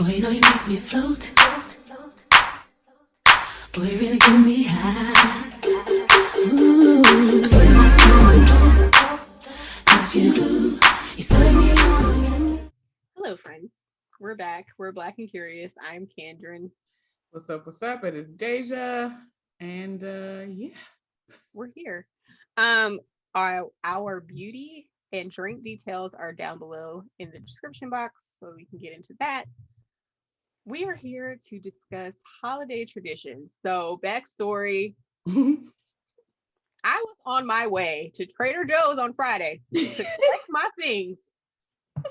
Boy, you know you make me float. Boy, you really get me high. Ooh, I feel like going dope. That's you. You serve me on. Hello, friends. We're back. We're Black and Curious. I'm Kandron. What's up? What's up? It is Dehjai. And yeah. We're here. Um, our beauty and drink details are down below in the description box, so we can get into that. We are here to discuss holiday traditions. So, backstory: I was on my way to Trader Joe's on Friday to collect my things,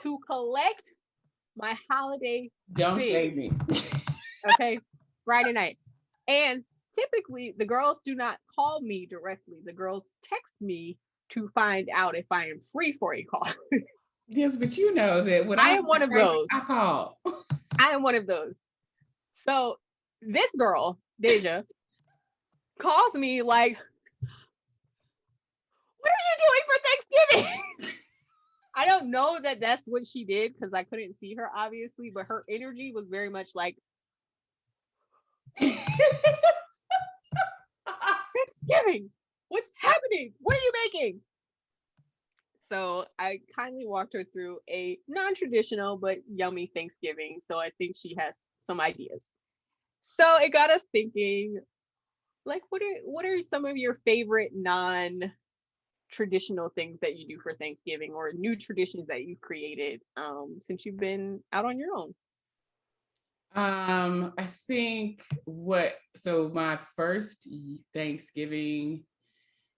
to collect my holiday Don't things. shade me. Okay, Friday night. And typically, the girls do not call me directly. The girls text me to find out if I am free for a call. Yes, but you know that when I I am one of crazy, those. I call. I am one of those. So this girl, Dehjai, calls me like, "What are you doing for Thanksgiving?" I don't know that that's what she did because I couldn't see her, obviously, but her energy was very much like, "Thanksgiving, what's happening? What are you making?" So I kindly walked her through a non-traditional but yummy Thanksgiving. So I think she has some ideas. So it got us thinking, like, what are some of your favorite non-traditional things that you do for Thanksgiving or new traditions that you've created since you've been out on your own? I think my first Thanksgiving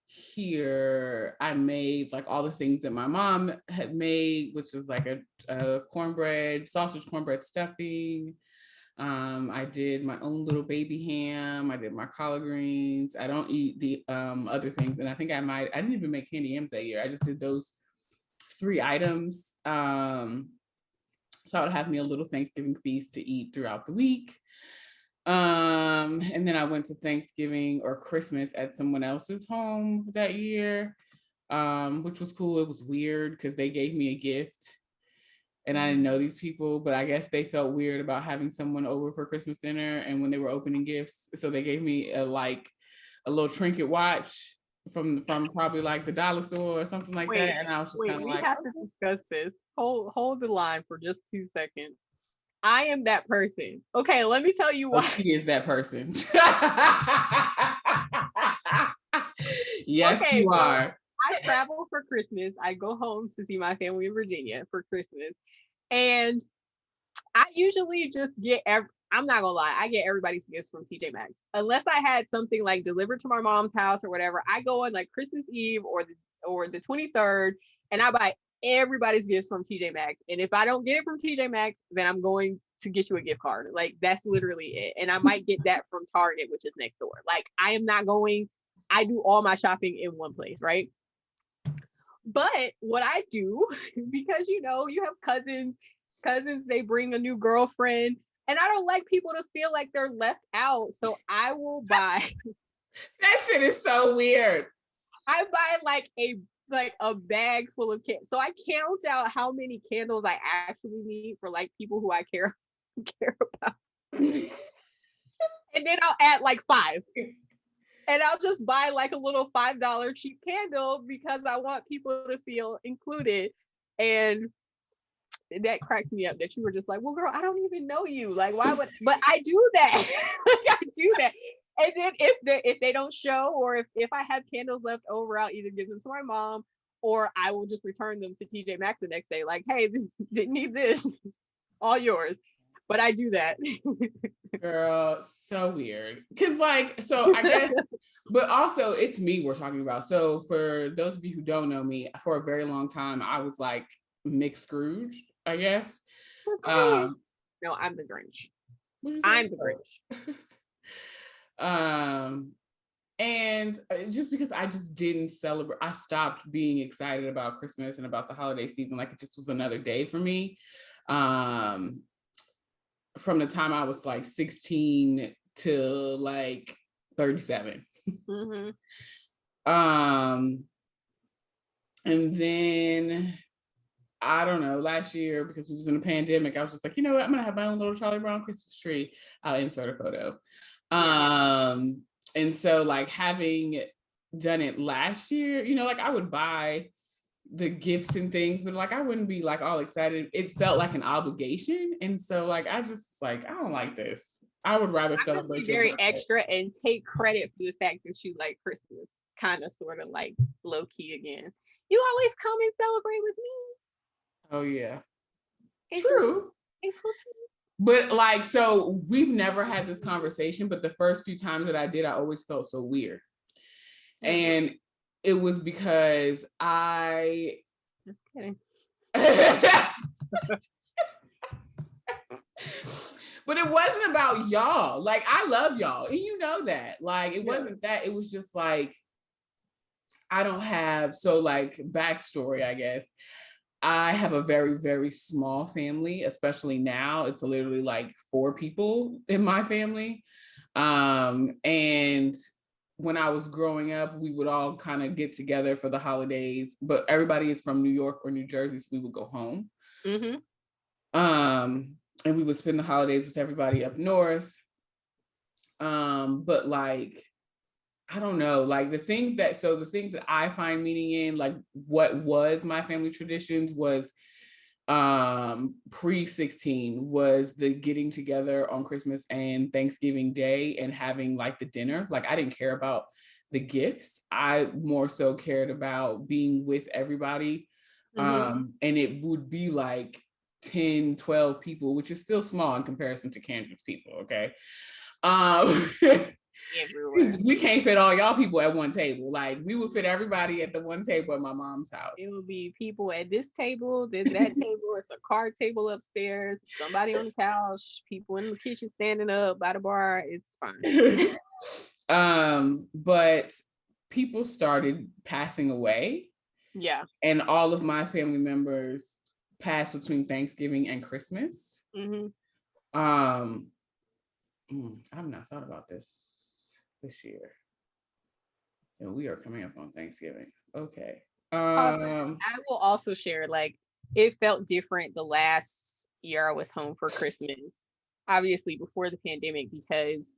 here, I made like all the things that my mom had made, which was like a sausage cornbread stuffing. I did my own little baby ham. I did my collard greens. I don't eat the other things, and I think I didn't even make candy yams that year. I just did those three items. So I would have me a little Thanksgiving feast to eat throughout the week. And then I went to Thanksgiving or Christmas at someone else's home that year, which was cool. It was weird because they gave me a gift and I didn't know these people, but I guess they felt weird about having someone over for Christmas dinner and when they were opening gifts. So they gave me a little trinket watch from probably like the dollar store or something like that. Wait, And I was just wait, kind of we like, have to discuss this. Hold the line for just 2 seconds. I am that person. Okay, let me tell you oh, why. she is that person. Yes, Okay, you so are. I travel for Christmas. I go home to see my family in Virginia for Christmas. And I usually just I'm not gonna lie, I get everybody's gifts from TJ Maxx. Unless I had something like delivered to my mom's house or whatever, I go on like Christmas Eve or the 23rd and I buy everybody's gifts from TJ Maxx. And if I don't get it from TJ Maxx, then I'm going to get you a gift card. Like that's literally it. And I might get that from Target, which is next door. Like I am not going, I do all my shopping in one place, right? But what I do, because you have cousins, they bring a new girlfriend, and I don't like people to feel like they're left out. So I will buy, That shit is so weird. I buy like a bag full of candles. So I count out how many candles I actually need for like people who I care about, and then I'll add like five. And I'll just buy like a little $5 cheap candle because I want people to feel included. And that cracks me up that you were just like, well, girl, I don't even know you. Like, why would? But I do that. Like, I do that. And then if they don't show, or if I have candles left over, I'll either give them to my mom, or I will just return them to TJ Maxx the next day. Like, hey, this didn't need this, all yours. But I do that. Girl, so weird. Cause like, so I guess, but also it's me we're talking about. So for those of you who don't know me, for a very long time, I was like mixed Scrooge, I guess. Um, No, I'm the Grinch. what you I'm say? the Grinch. Um, and just because I just didn't celebrate, I stopped being excited about Christmas and about the holiday season. Like it just was another day for me. Um, from the time I was like 16 to like 37. Mm-hmm. Um, and then I don't know, last year, because we was in a pandemic, I was just like, you know what, I'm gonna have my own little Charlie Brown Christmas tree. I'll insert a photo. And so like having done it last year, you know, like I would buy the gifts and things, but like I wouldn't be like all excited. It felt like an obligation. And so like I just like, I don't like this. I would rather I'm gonna be celebrate your very birthday. extra and take credit for the fact that you like Christmas, kind of sort of like low key again. You always come and celebrate with me. Oh yeah. It's True. it's okay. But like, so we've never had this conversation, but the first few times that I did, I always felt so weird. And it was because I Just kidding. But it wasn't about y'all. Like, I love y'all, and you know that. Like, it wasn't that. It was just like, I don't have, so like, backstory, I guess. I have a very, very small family, especially now. It's literally like 4 people in my family. And when I was growing up, we would all kind of get together for the holidays, but everybody is from New York or New Jersey, so we would go home. And we would spend the holidays with everybody up north. But like, I don't know, like the things that I find meaning in, like what was my family traditions was pre-16 was the getting together on Christmas and Thanksgiving Day and having like the dinner. Like I didn't care about the gifts. I more so cared about being with everybody. And it would be like 10, 12 people, which is still small in comparison to Kandron's people, okay? Everywhere. We can't fit all y'all people at one table. Like we would fit everybody at the one table at my mom's house. It would be people at this table, then that table. It's a card table upstairs, somebody on the couch, people in the kitchen standing up by the bar. It's fine. But people started passing away. Yeah. And all of my family members passed between Thanksgiving and Christmas. I've not thought about this year. And we are coming up on Thanksgiving. Okay. I will also share, like, it felt different the last year I was home for Christmas, obviously before the pandemic, because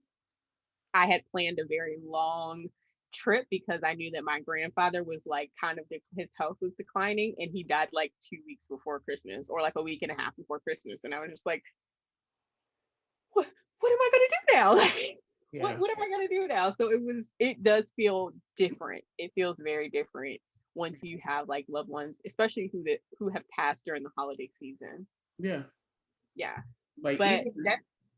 I had planned a very long trip because I knew that my grandfather was like kind of his health was declining and he died like 2 weeks before Christmas or like a week and a half before Christmas. And I was just like, what am I gonna do now? What am I gonna do now? So it does feel different. It feels very different once you have like loved ones, especially who have passed during the holiday season. Yeah. Like, but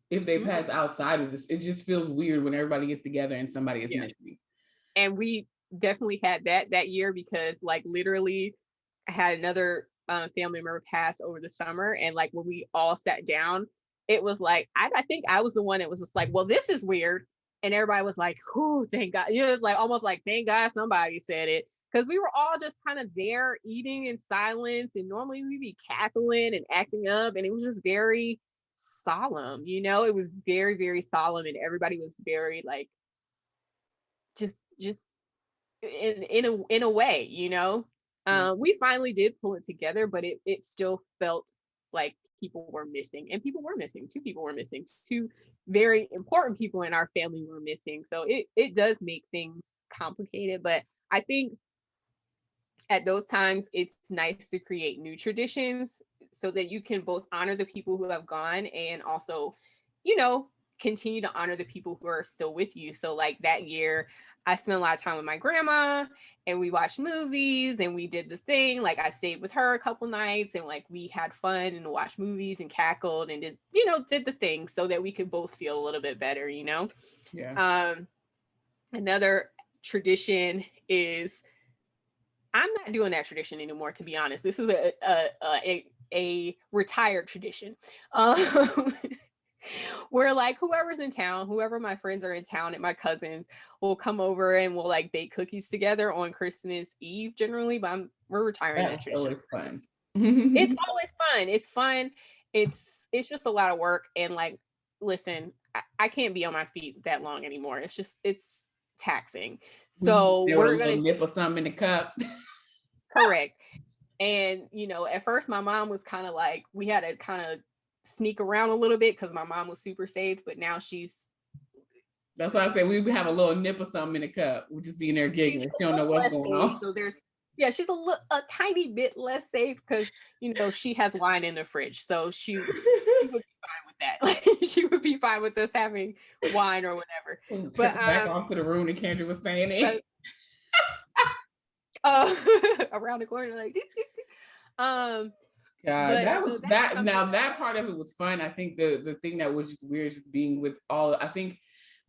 if they pass outside of this, it just feels weird when everybody gets together and somebody is missing. And we definitely had that year because like literally I had another family member pass over the summer, and like when we all sat down, it was like I think I was the one that was just like, well, this is weird, and everybody was like, "Whoo, thank God!" You know, it's like almost like thank God somebody said it, because we were all just kind of there eating in silence, and normally we'd be cackling and acting up, and it was just very solemn. You know, it was very, very solemn, and everybody was very like just in a way, you know. We finally did pull it together, but it still felt like people were missing, and people were missing. 2 people were missing. 2 very important people in our family were missing. So it does make things complicated, but I think at those times it's nice to create new traditions so that you can both honor the people who have gone and also, you know, continue to honor the people who are still with you. So like that year I spent a lot of time with my grandma and we watched movies and we did the thing. Like I stayed with her a couple nights and like we had fun and watched movies and cackled and did the thing so that we could both feel a little bit better, you know? Yeah. Another tradition is I'm not doing that tradition anymore, to be honest. This is a retired tradition. Where like whoever's in town, whoever my friends are in town and my cousins will come over and we'll like bake cookies together on Christmas Eve generally, but we're retiring that tradition. Always fun. It's always fun. It's fun. It's just a lot of work. And like, listen, I can't be on my feet that long anymore. It's taxing. So we're gonna nip or something in the cup. Correct. And, you know, at first my mom was kind of like, we had to kind of sneak around a little bit because my mom was super safe, but now That's why I said we would have a little nip of something in the cup. We'd just be in there she's giggling. a She don't know little what's less going safe. on. So yeah, she's a tiny bit less safe because, you know, she has wine in the fridge. So she would be fine with that. Like she would be fine with us having wine or whatever. But Tripping back off to the room that Kendra was staying in. around the corner, like um God, but that so was that's that. something Now that part of it was fun. I think the thing that was just weird is just being with all. I think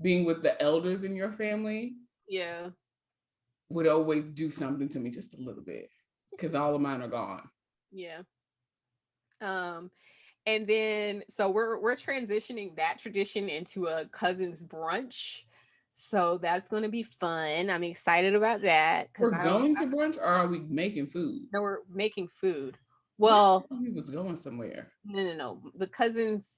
being with the elders in your family yeah. would always do something to me just a little bit because all of mine are gone. Yeah. And then so we're transitioning that tradition into a cousin's brunch. So that's going to be fun. I'm excited about that because We're going to brunch, or are we making food? no, we're making food. What? Well, He was going somewhere. no. The cousins,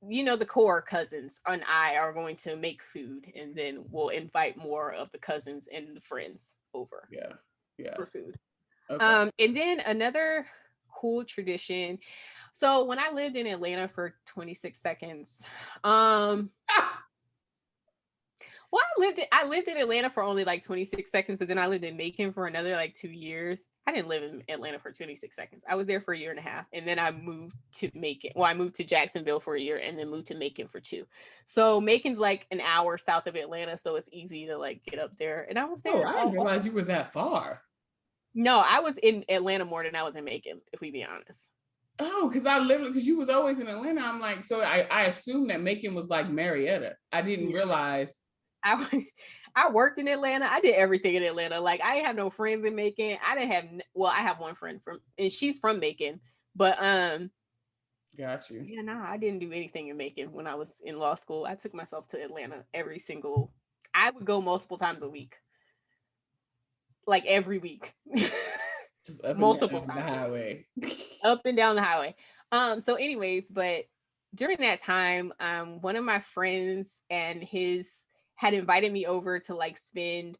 you know, the core cousins and I are going to make food, and then we'll invite more of the cousins and the friends over Yeah. for food. Okay. And then another cool tradition. So when I lived in Atlanta for 26 seconds, well, I lived in Atlanta for only like 26 seconds, but then I lived in Macon for another like 2 years. I didn't live in Atlanta for 26 seconds. I was there for a year and a half, and then I moved to Macon. Well, I moved to Jacksonville for a year, and then moved to Macon for 2. So Macon's like an hour south of Atlanta, so it's easy to like get up there. And I was Oh, there I didn't all. realize you were that far. No, I was in Atlanta more than I was in Macon, if we be honest. Oh, because you was always in Atlanta. I'm like, so I assumed that Macon was like Marietta. I didn't realize. I I worked in Atlanta. I did everything in Atlanta. Like I had no friends in Macon. I didn't have well, I have one friend from and she's from Macon. But Got you. yeah, no, I didn't do anything in Macon when I was in law school. I took myself to Atlanta I would go multiple times a week. Like every week. Just up and Multiple down the times. highway. Up and down the highway. So anyways, but during that time, one of my friends and his had invited me over to like spend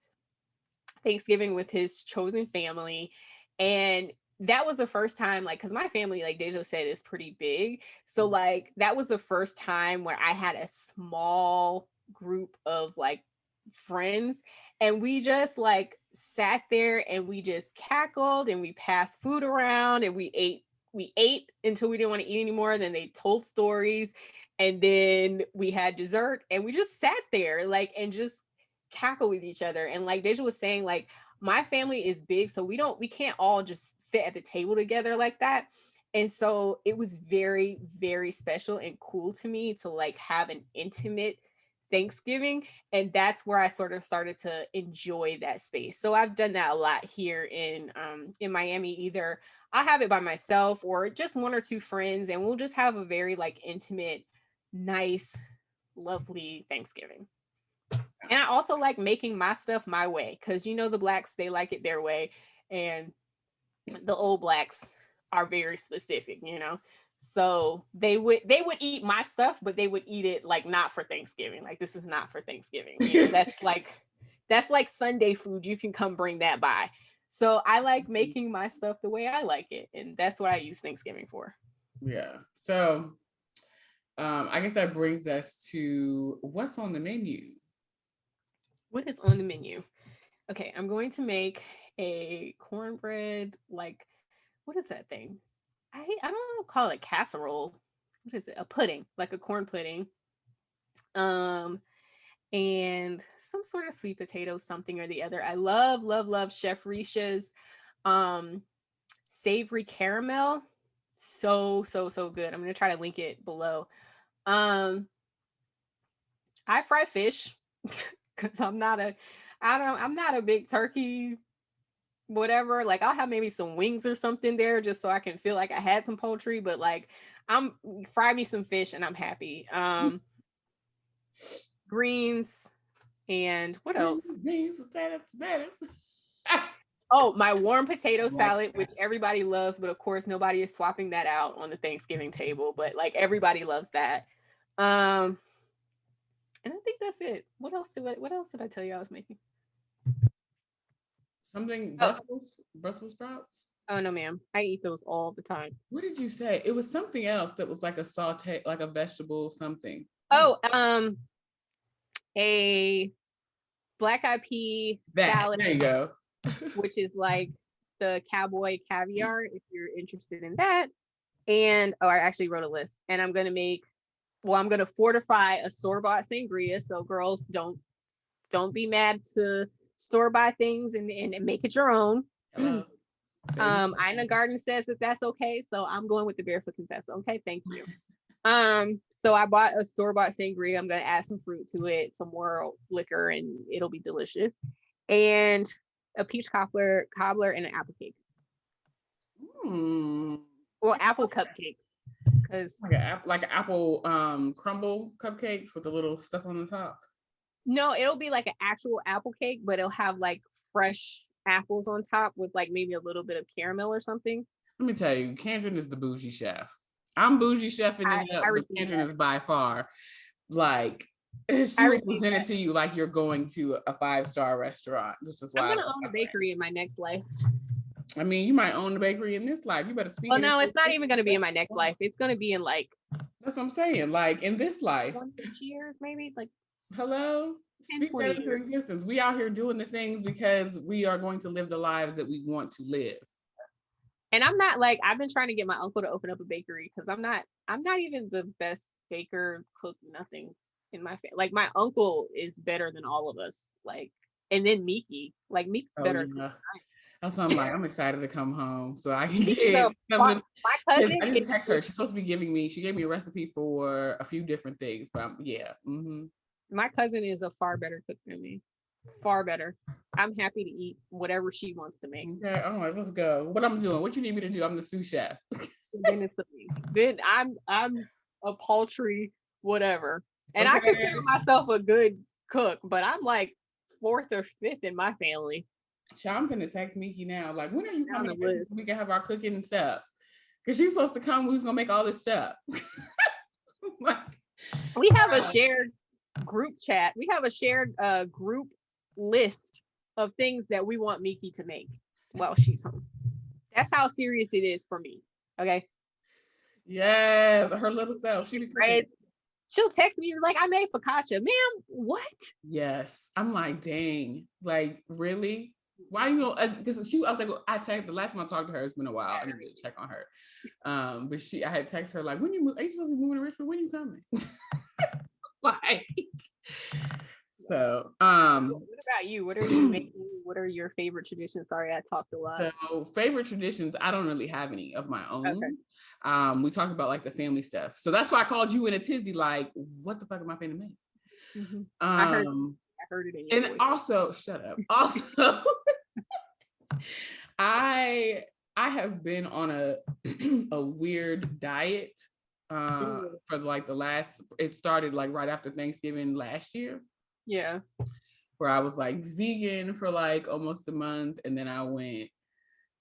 Thanksgiving with his chosen family. And that was the first time, like, because my family, like Deja said, is pretty big. So, like, that was the first time where I had a small group of like friends, and we just like sat there and we just cackled and we passed food around and we ate until we didn't want to eat anymore. Then they told stories, and then we had dessert, and we just sat there like and just cackle with each other. And like Deja was saying, like my family is big, so we can't all just sit at the table together like that. And so it was very, very special and cool to me to like have an intimate Thanksgiving. And that's where I sort of started to enjoy that space. So I've done that a lot here in Miami. Either I'll have it by myself or just one or two friends, and we'll just have a very like intimate, nice, lovely Thanksgiving. And I also like making my stuff my way because you know the blacks, they like it their way, and the old blacks are very specific, you know. So they would eat my stuff, but they would eat it like not for Thanksgiving. Like this is not for Thanksgiving. You know, that's like Sunday food. You can come bring that by. So I like making my stuff the way I like it, and that's what I use Thanksgiving for. Yeah. So I guess that brings us to what's on the menu. What is on the menu? Okay, I'm going to make a cornbread, like, what is that thing? I don't call it casserole. What is it? A pudding, like a corn pudding. Um, and some sort of sweet potato, something or the other. I love Chef Risha's savory caramel. So good. I'm gonna try to link it below. Um, I fry fish because I'm not a big turkey whatever. Like I'll have maybe some wings or something there just so I can feel like I had some poultry, but like I'm fry me some fish and I'm happy. Greens and what else? Beans, potatoes. Oh, my warm potato Like salad, which everybody loves, but of course nobody is swapping that out on the Thanksgiving table, but like everybody loves that. Um and I think that's it. What else did I tell you I was making? something Oh, Brussels sprouts. Oh no, ma'am. I eat those all the time. What did you say? It was something else that was like a saute, like a vegetable something. Oh, a black eyed pea That. salad, There you go. which is like the cowboy caviar, if you're interested in that. And I actually wrote a list. And I'm gonna fortify a store-bought sangria. So girls, don't be mad to store-bought things and make it your own. Hello. Ina Garden says that that's okay, so I'm going with the barefoot contessa. Okay, thank you. So I bought a store-bought sangria. I'm gonna add some fruit to it, some more liquor, and it'll be delicious. And a peach cobbler, and an apple cake. Well, apple cupcakes, because like apple crumble cupcakes with the little stuff on the top. no, it'll be like an actual apple cake, but it'll have like fresh apples on top with like maybe a little bit of caramel or something. Let me tell you, Kandron is the bougie chef. I'm bougie chefing it up, but Kandron is by far like she will present it to you like you're going to a 5-star restaurant. This is why I'm gonna own a bakery in my next life. I mean, you might own the bakery in this life. You better speak. Well, no, it's not even gonna be in my next life. It's gonna be in like, that's what I'm saying. Like in this life, 1 to 2 years, maybe. Like, hello, 10, speak that into existence. We out here doing the things because we are going to live the lives that we want to live. And I'm not like, I've been trying to get my uncle to open up a bakery because I'm not even the best baker, cook, nothing in my family. Like my uncle is better than all of us. Like, and then Miki, like Miki's better. Yeah. That's what I'm like. I'm excited to come home so I can get my cousin. I need to text her. She's supposed to be she gave me a recipe for a few different things, but my cousin is a far better cook than me. Far better. I'm happy to eat whatever she wants to make. Okay, all right, let's go. What I'm doing? What you need me to do? I'm the sous chef. Then it's me. Then I'm a paltry whatever, and I consider myself a good cook, but I'm like 4th or 5th in my family. I'm gonna text Miki now. Like, when are you coming? So we can have our cooking and stuff. Because she's supposed to come. We was gonna make all this stuff. Like, we have a shared group chat. We have a shared group list of things that we want Miki to make while she's home. That's how serious it is for me. Okay. Yes, her little self. She'll text me like, I made focaccia. Ma'am, what? Yes. I'm like, dang. Like, really? Why you go? Because I was like, I texted the last time I talked to her. It's been a while. I need to check on her. But I had texted her like, when you move? Are you supposed to be moving to Richmond? When you coming? Like, so. What about you? What are you making? What are your favorite traditions? Sorry, I talked a lot. So favorite traditions, I don't really have any of my own. Okay. We talked about like the family stuff, so that's why I called you in a tizzy. Like, what the fuck am I finna make? Mm-hmm. I heard it in your voice. Also, shut up. Also. I have been on a weird diet for like it started like right after Thanksgiving last year. Yeah. Where I was like vegan for like almost a month, and then I went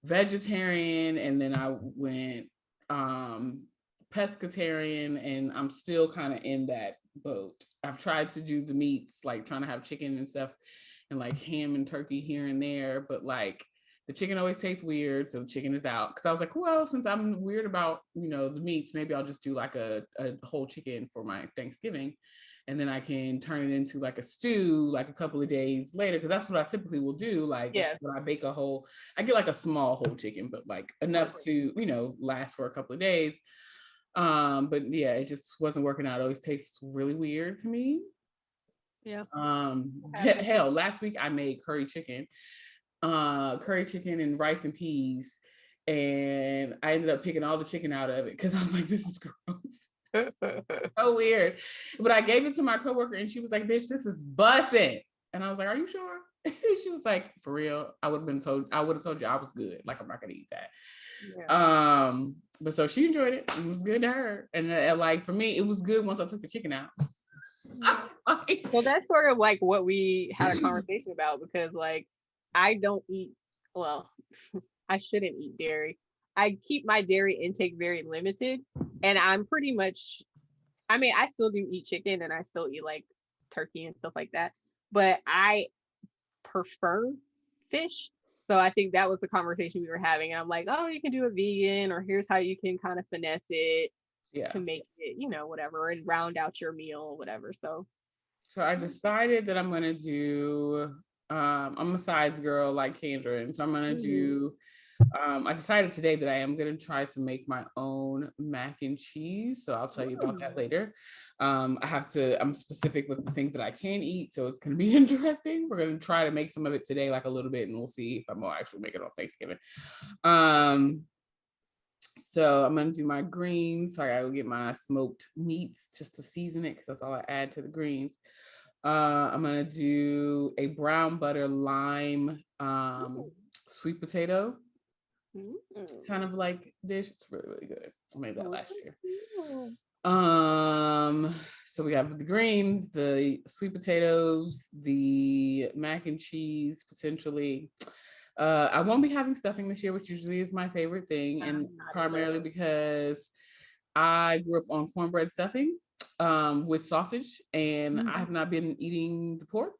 vegetarian, and then I went pescatarian, and I'm still kind of in that boat. I've tried to do the meats, like trying to have chicken and stuff and like ham and turkey here and there, but like the chicken always tastes weird, so chicken is out. Because I was like, well, since I'm weird about, the meats, maybe I'll just do like a whole chicken for my Thanksgiving, and then I can turn it into like a stew like a couple of days later, because that's what I typically will do. Like, when I bake I get like a small whole chicken, but like enough to, last for a couple of days. But yeah, it just wasn't working out. It always tastes really weird to me. Yeah. Hell, last week I made curry chicken and rice and peas, and I ended up picking all the chicken out of it because I was like, this is gross. So weird. But I gave it to my coworker, and she was like, bitch, this is bussin'. And I was like, are you sure? She was like, for real? I would have told you I was good. Like, I'm not gonna eat that. Yeah. But so she enjoyed it. It was good to her. And like for me, it was good once I took the chicken out. Well, that's sort of like what we had a conversation about, because like I don't eat, well, I shouldn't eat dairy. I keep my dairy intake very limited, and I'm pretty much, I still do eat chicken, and I still eat like turkey and stuff like that, but I prefer fish. So I think that was the conversation we were having. And I'm like, oh, you can do a vegan, or here's how you can kind of finesse it Yeah. to make it, whatever, and round out your meal, whatever. So I decided that I'm gonna do. I'm a sides girl like Kandron, so I'm gonna do. I decided today that I am gonna try to make my own mac and cheese. So I'll tell you about that later. I'm specific with the things that I can eat, so it's gonna be interesting. We're gonna try to make some of it today, like a little bit, and we'll see if I'm gonna actually make it on Thanksgiving. So I'm gonna do my greens. So I gotta get my smoked meats just to season it, because that's all I add to the greens. I'm gonna do a brown butter lime sweet potato kind of like dish. It's really, really good. I made that last year. So we have the greens, the sweet potatoes, the mac and cheese, potentially. I won't be having stuffing this year, which usually is my favorite thing, and primarily because I grew up on cornbread stuffing with sausage, and I have not been eating the porks.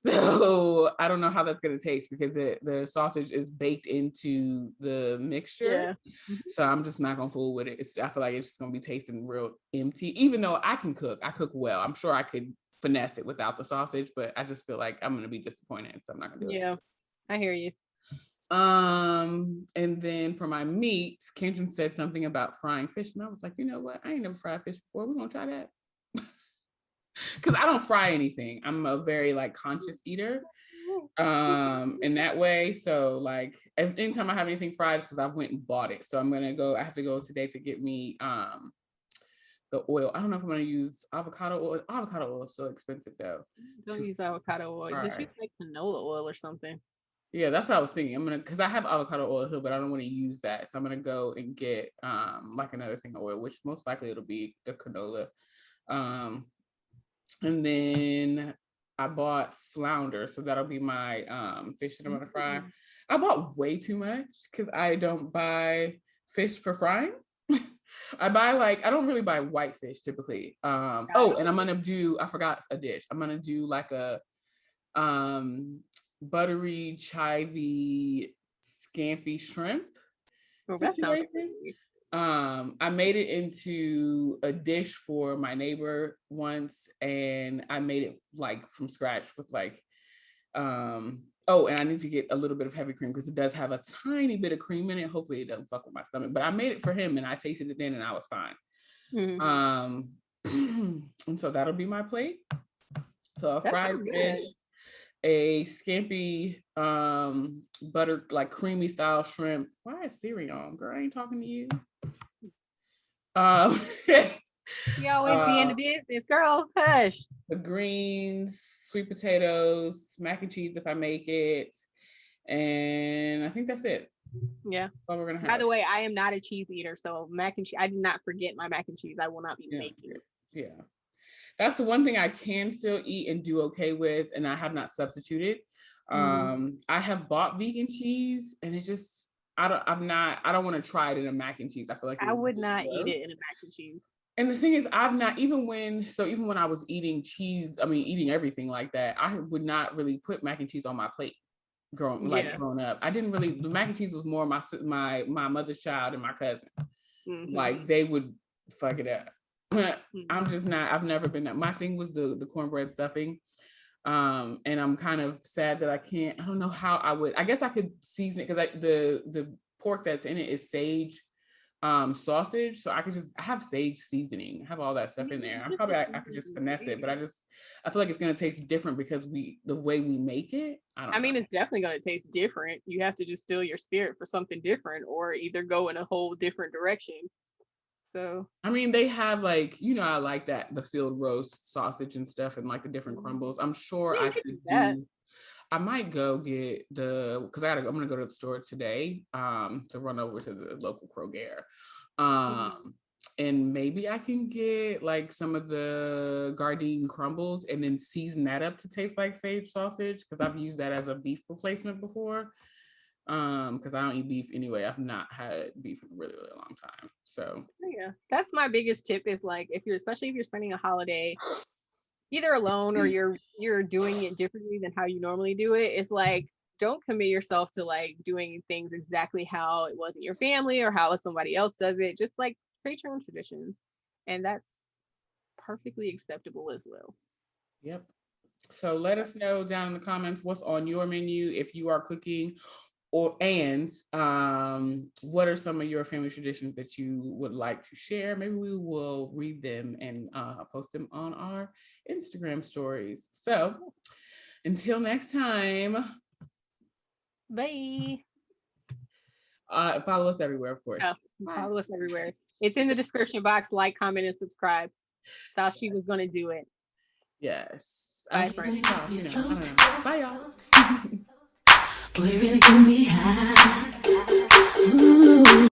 So I don't know how that's going to taste, because the sausage is baked into the mixture. Yeah. So I'm just not going to fool with it. I feel like it's just going to be tasting real empty, even though I can cook. I cook well. I'm sure I could finesse it without the sausage, but I just feel like I'm going to be disappointed. So I'm not going to do it. Yeah, I hear you. And then for my meats, Kandron said something about frying fish, and I was like, you know what? I ain't never fried fish before. We're going to try that. Because I don't fry anything. I'm a very like conscious eater in that way. So like anytime I have anything fried, it's because I went and bought it. So I have to go today to get me the oil. I don't know if I'm gonna use avocado oil. Avocado oil is so expensive though. Don't use avocado oil. Just use like canola oil or something. Yeah, that's what I was thinking. Because I have avocado oil here, but I don't want to use that. So I'm gonna go and get like another thing of oil, which most likely it'll be the canola. And then I bought flounder, so that'll be my fish that I'm gonna fry. I bought way too much because I don't buy fish for frying. I don't really buy white fish typically. And I'm gonna do, I forgot a dish. I'm gonna do like a buttery chivy scampi shrimp. Oh, that sounds I made it into a dish for my neighbor once, and I made it like from scratch with like and I need to get a little bit of heavy cream because it does have a tiny bit of cream in it. Hopefully it doesn't fuck with my stomach, but I made it for him and I tasted it then and I was fine. And so that'll be my plate. So a fried fish, a scampi butter, like creamy style shrimp. Why is Siri on? Girl, I ain't talking to you. You always be in the business, girl. Hush. The greens, sweet potatoes, mac and cheese if I make it, and I think that's it. Yeah. What we're gonna have. By the way, I am not a cheese eater, so mac and cheese. I did not forget my mac and cheese. I will not be making it. Yeah, that's the one thing I can still eat and do okay with, and I have not substituted. I have bought vegan cheese, and it just I don't want to try it in a mac and cheese. I feel like I would not eat it in a mac and cheese. And the thing is, I've not, even when I was eating cheese, eating everything like that, I would not really put mac and cheese on my plate growing up. I didn't really, the mac and cheese was more my mother's child and my cousin. Like they would fuck it up. I'm just not, I've never been that. My thing was the cornbread stuffing. And I'm kind of sad that I don't know how I guess I could season it, because the pork that's in it is sage sausage, so I could just have sage seasoning, have all that stuff in there. I could just finesse it, but I feel like it's gonna taste different because the way we make it. I mean, it's definitely gonna taste different. You have to just steal your spirit for something different, or either go in a whole different direction. So they have like, I like that, the field roast sausage and stuff, and like the different crumbles. I'm sure I could do. I might go get because I'm gonna go to the store today to run over to the local Kroger. And maybe I can get like some of the Gardein crumbles and then season that up to taste like sage sausage, because I've used that as a beef replacement before. Because I don't eat beef anyway. I've not had beef in a really, really long time. So yeah, that's my biggest tip, is like especially if you're spending a holiday either alone or you're doing it differently than how you normally do it, it's like, don't commit yourself to like doing things exactly how it was in your family or how somebody else does it. Just like create your own traditions. And that's perfectly acceptable as well. Yep. So let us know down in the comments what's on your menu if you are cooking, what are some of your family traditions that you would like to share? Maybe we will read them and post them on our Instagram stories. So until next time, Bye. follow us everywhere, of course. Oh, follow us everywhere. It's in the description box. Like, comment, and subscribe. Thought she was gonna do it. Yes. Bye, I friends. don't know. Bye, y'all. Boy, you really get me high. Ooh.